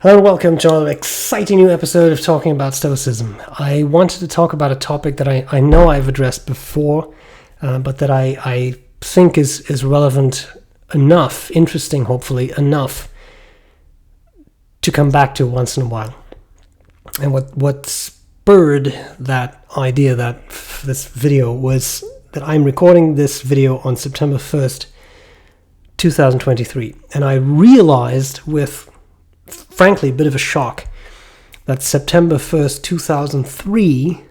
Hello and welcome to another exciting new episode of Talking About Stoicism. I wanted to talk about a topic that I know I've addressed before, but that I think is relevant enough, interesting hopefully, enough to come back to once in a while. And what spurred that idea, this video, was that I'm recording this video on September 1st, 2023. And I realized with, frankly, a bit of a shock that September 1st, 2003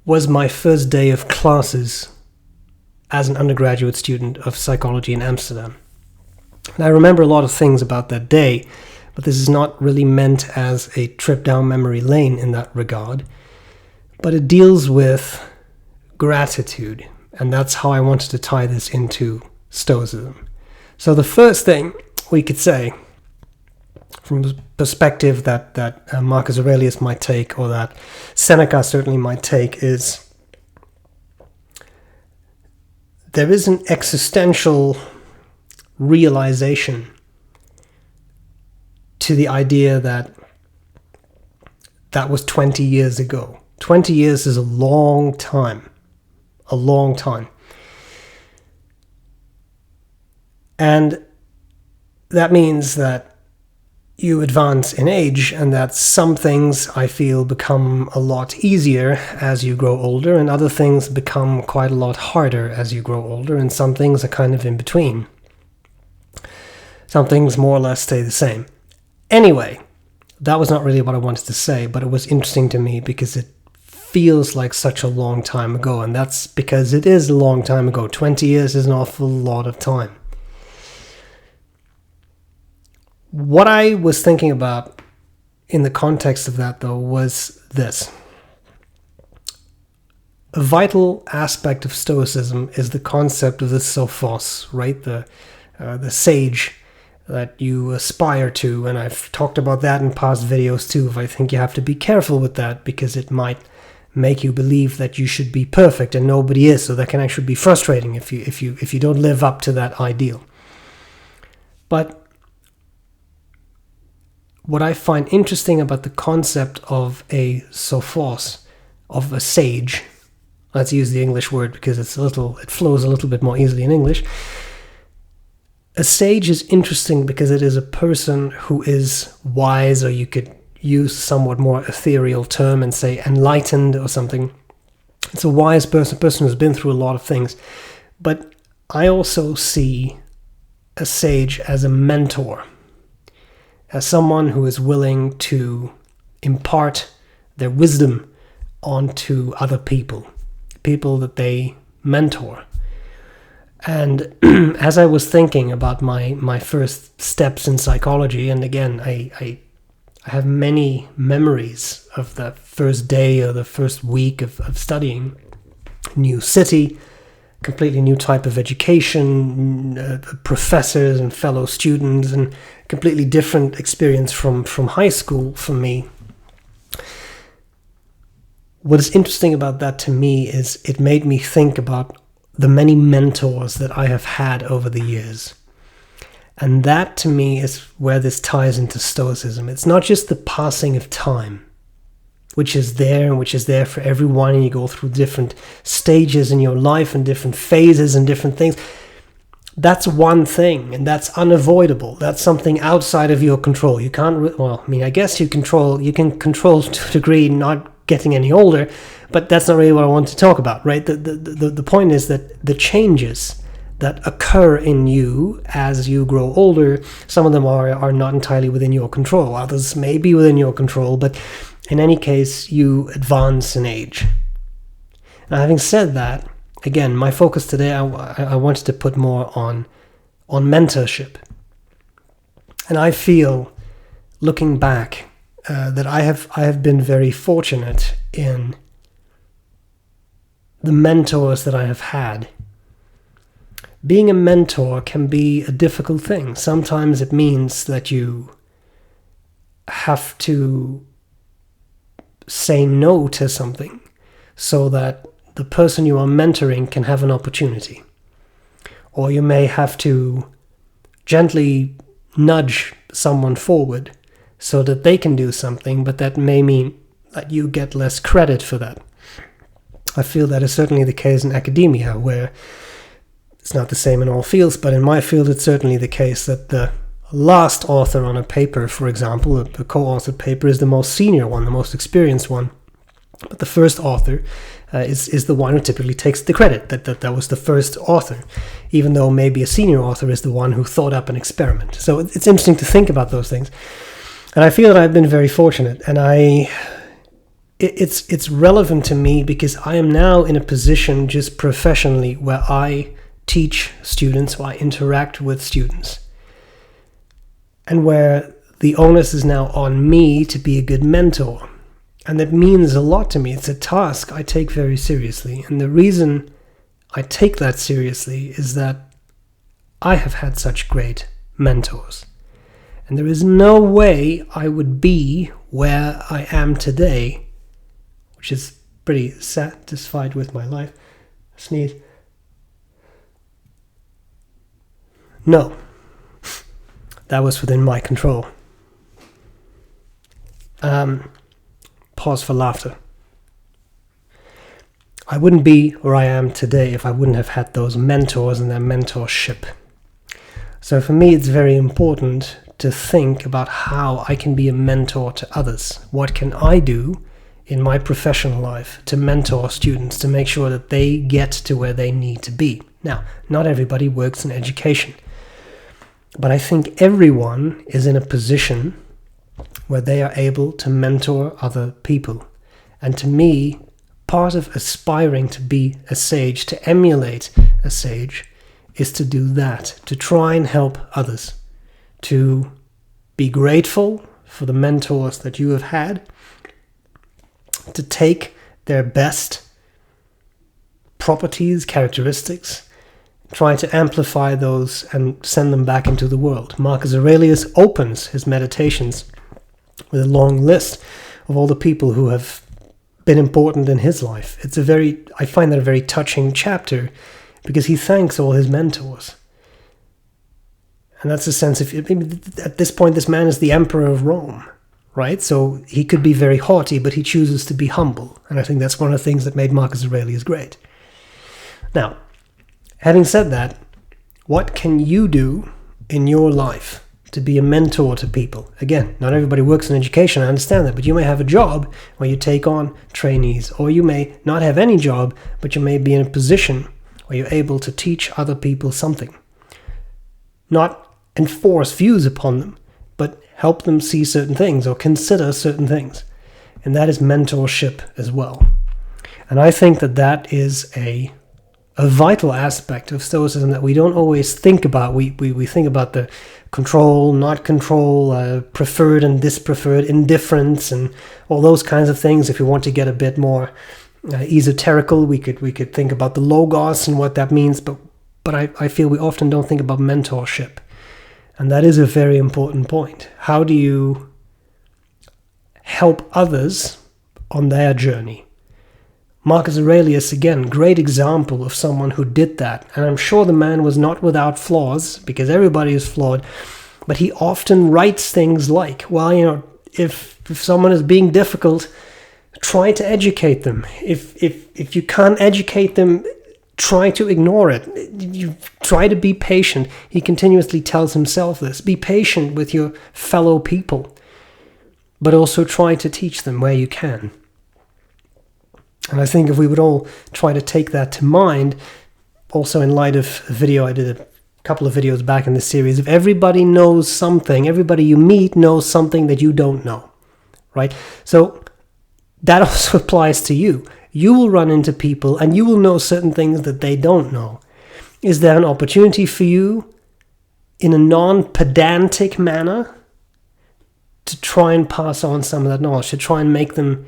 was my first day of classes as an undergraduate student of psychology in Amsterdam. And I remember a lot of things about that day, but this is not really meant as a trip down memory lane in that regard. But it deals with gratitude, and that's how I wanted to tie this into Stoicism. So the first thing we could say, from the perspective that Marcus Aurelius might take, or that Seneca certainly might take, is there is an existential realization to the idea that was 20 years ago. 20 years is a long time. A long time. And that means that you advance in age, and that some things, I feel, become a lot easier as you grow older, and other things become quite a lot harder as you grow older, and some things are kind of in between. Some things more or less stay the same. Anyway, that was not really what I wanted to say, but it was interesting to me because it feels like such a long time ago, and that's because it is a long time ago. 20 years is an awful lot of time. What I was thinking about in the context of that, though, was this. A vital aspect of Stoicism is the concept of the sophos, right? The sage that you aspire to, and I've talked about that in past videos too. I think you have to be careful with that because it might make you believe that you should be perfect and nobody is, so that can actually be frustrating if you don't live up to that ideal. But what I find interesting about the concept of a sophos, of a sage, let's use the English word because it flows a little bit more easily in English. A sage is interesting because it is a person who is wise, or you could use a somewhat more ethereal term and say enlightened or something. It's a wise person, a person who's been through a lot of things. But I also see a sage as a mentor, as someone who is willing to impart their wisdom onto other people that they mentor. And as I was thinking about my first steps in psychology, and again, I have many memories of that first day or the first week of studying. New city, completely new type of education, professors and fellow students, and completely different experience from high school for me. What is interesting about that to me is it made me think about the many mentors that I have had over the years. And that to me is where this ties into Stoicism. It's not just the passing of time, which is there and which is there for everyone, and you go through different stages in your life and different phases and different things. That's one thing, and that's unavoidable. That's something outside of your control. You can't, I guess you can control to a degree not getting any older, but that's not really what I want to talk about, right? The point is that the changes that occur in you as you grow older, some of them are not entirely within your control. Others may be within your control, but in any case, you advance in age. Now, having said that, again, my focus today, I wanted to put more on mentorship. And I feel, looking back, that I have been very fortunate in the mentors that I have had. Being a mentor can be a difficult thing. Sometimes it means that you have to say no to something so that the person you are mentoring can have an opportunity. Or you may have to gently nudge someone forward so that they can do something, but that may mean that you get less credit for that. I feel that is certainly the case in academia, where it's not the same in all fields, but in my field it's certainly the case that the last author on a paper, for example, the co-authored paper, is the most senior one, the most experienced one. But the first author is the one who typically takes the credit, that was the first author, even though maybe a senior author is the one who thought up an experiment. So it's interesting to think about those things. And I feel that I've been very fortunate, and it's relevant to me because I am now in a position just professionally where I teach students, where I interact with students, and where the onus is now on me to be a good mentor. And that means a lot to me. It's a task I take very seriously. And the reason I take that seriously is that I have had such great mentors. And there is no way I would be where I am today, which is pretty satisfied with my life. Sneeze. No. That was within my control. Pause for laughter. I wouldn't be where I am today if I wouldn't have had those mentors and their mentorship. So for me, it's very important to think about how I can be a mentor to others. What can I do in my professional life to mentor students, to make sure that they get to where they need to be? Now, not everybody works in education, but I think everyone is in a position where they are able to mentor other people. And to me, part of aspiring to be a sage, to emulate a sage, is to do that, to try and help others, to be grateful for the mentors that you have had, to take their best properties, characteristics, try to amplify those and send them back into the world. Marcus Aurelius opens his meditations with a long list of all the people who have been important in his life. I find that a very touching chapter because he thanks all his mentors. And that's a sense of, at this point, this man is the emperor of Rome, right? So he could be very haughty, but he chooses to be humble. And I think that's one of the things that made Marcus Aurelius great. Now, having said that, what can you do in your life to be a mentor to people? Again, not everybody works in education, I understand that, but you may have a job where you take on trainees, or you may not have any job, but you may be in a position where you're able to teach other people something. Not enforce views upon them, but help them see certain things or consider certain things. And that is mentorship as well. And I think that is a vital aspect of Stoicism that we don't always think about. We think about the control, not control, preferred and dispreferred, indifference, and all those kinds of things. If we want to get a bit more esoterical, we could think about the logos and what that means. But I feel we often don't think about mentorship, and that is a very important point. How do you help others on their journey? Marcus Aurelius, again, great example of someone who did that. And I'm sure the man was not without flaws, because everybody is flawed, but he often writes things like, well, if someone is being difficult, try to educate them. If you can't educate them, try to ignore it. You try to be patient. He continuously tells himself this. Be patient with your fellow people, but also try to teach them where you can. And I think if we would all try to take that to mind, also in light of a video I did a couple of videos back in this series, if everybody knows something, everybody you meet knows something that you don't know, right? So that also applies to you. You will run into people and you will know certain things that they don't know. Is there an opportunity for you in a non-pedantic manner to try and pass on some of that knowledge, to try and make them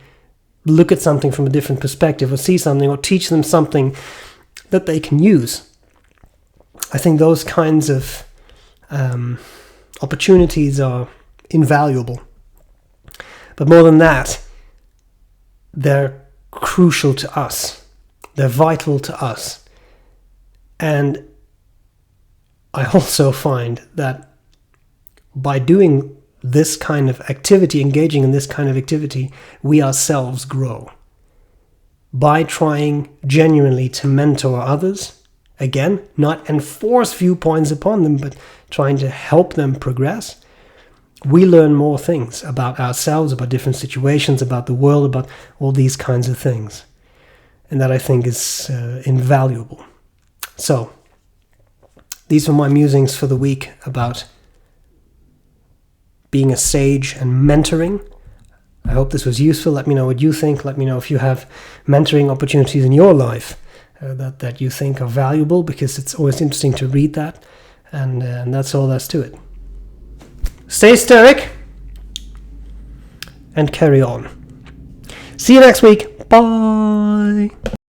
look at something from a different perspective, or see something, or teach them something that they can use? I think those kinds of opportunities are invaluable. But more than that, they're crucial to us. They're vital to us. And I also find that by doing this kind of activity, engaging in this kind of activity, we ourselves grow. By trying genuinely to mentor others, again, not enforce viewpoints upon them, but trying to help them progress, we learn more things about ourselves, about different situations, about the world, about all these kinds of things. And that, I think, is invaluable. So, these are my musings for the week about being a sage and mentoring. I hope this was useful. Let me know what you think. Let me know if you have mentoring opportunities in your life that you think are valuable, because it's always interesting to read that. And that's all that's to it. Stay stoic and carry on. See you next week. Bye.